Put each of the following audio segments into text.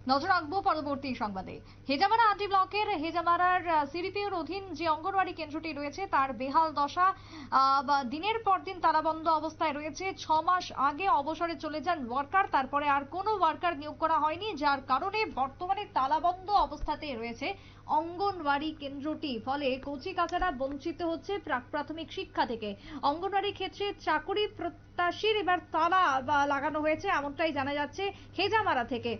নজর রাখবো পরবর্তী সংবাদে। হেজামারা আন্টি ব্লকের হেজামারার সিডিপিওর অধীন যে অঙ্গনওয়াড়ি কেন্দ্রটি রয়েছে তার বেহাল দশা। বা দিনের পর দিন তালাবন্ধ অবস্থায় রয়েছে। 6 মাস আগে অবসরে চলে যান ওয়ার্কার, তারপরে আর কোনো ওয়ার্কার নিয়োগ করা হয়নি, যার কারণে বর্তমানে তালাবন্ধ অবস্থাতে রয়েছে অঙ্গনওয়াড়ি কেন্দ্রটি। ফলে কচি কাচারা বঞ্চিত হচ্ছে প্রাক প্রাথমিক শিক্ষা থেকে। অঙ্গনওয়াড়ি ক্ষেত্রে চাকুরি প্রত্যাশীর এবার তালা লাগানো হয়েছে, এমনটাই জানা যাচ্ছে হেজামারা থেকে।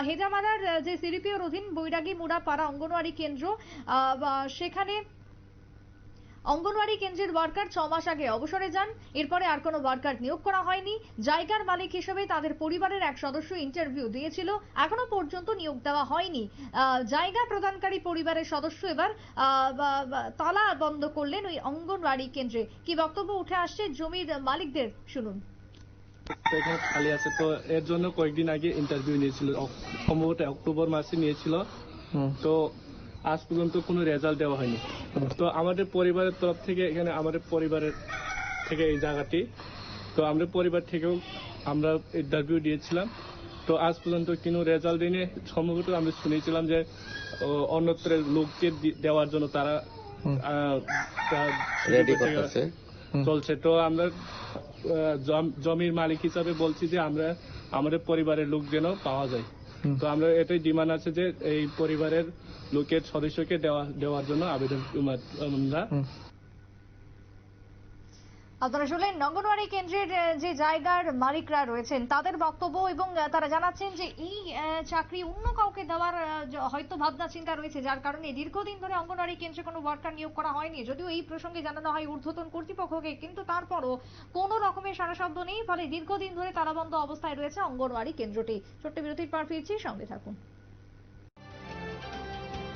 হেজামারার যে সিডিপিওর অধীন বৈরাগী মুড়া পাড়া অঙ্গনওয়াড়ি কেন্দ্র, সেখানে অঙ্গনওয়াড়ি কেন্দ্রের ওয়ার্কার 6 মাস আগে অবসরে যান। এরপরে আর কোনো ওয়ার্কার নিয়োগ করা হয়নি। জায়গার মালিক হিসেবে তাদের পরিবারের এক সদস্য ইন্টারভিউ দিয়েছিল, এখনো পর্যন্ত নিয়োগ দেওয়া হয়নি। জায়গা প্রদানকারী পরিবারের সদস্য এবার তালা বন্ধ করলেন ওই অঙ্গনওয়াড়ি কেন্দ্রে। কি বক্তব্য উঠে আসছে জমির মালিকদের, শুনুন। এখানে খালি আছে, তো এর জন্য কয়েকদিন আগে ইন্টারভিউ নিয়েছিল, সম্ভবত অক্টোবর মাসে নিয়েছিল। তো আজ পর্যন্ত কোনো রেজাল্ট দেওয়া হয়নি। তো আমাদের পরিবারের তরফ থেকে, এখানে আমাদের পরিবারের থেকে এই জায়গাটি, তো আমাদের পরিবার থেকেও আমরা ইন্টারভিউ দিয়েছিলাম, তো আজ পর্যন্ত কোনো রেজাল্ট দিনে। সম্ভবত আমরা শুনেছিলাম যে অন্যত্র লোককে দেওয়ার জন্য তারা চলছে। তো আমরা জমির মালিক হিসাবে বলছি যে আমরা আমাদের পরিবারের লোক যেন পাওয়া যায়। তো আমরা এটাই ডিমান্ড আছে যে এই পরিবারের লোকের সদস্যকে দেওয়ার জন্য আবেদন আমরা। আপনারা শুনলেন অঙ্গনওয়াড়ি কেন্দ্রের যে জায়গার মালিকরা রয়েছেন তাদের বক্তব্য, এবং তারা জানাচ্ছেন যে এই চাকরি অন্য কাউকে দেওয়ার হয়তো ভাবনা চিন্তা রয়েছে, যার কারণে দীর্ঘদিন ধরে অঙ্গনওয়াড়ি কেন্দ্রে কোনো ওয়ার্কার নিয়োগ করা হয়নি। যদিও এই প্রসঙ্গে জানানো হয় ঊর্ধ্বতন কর্তৃপক্ষকে, কিন্তু তারপরও কোনো রকমের সাড়াশব্দ নেই। ফলে দীর্ঘদিন ধরে তালাবন্ধ অবস্থায় রয়েছে অঙ্গনওয়াড়ি কেন্দ্রটি। ছোট্ট বিরতির পর ফিরছি, সঙ্গে থাকুন।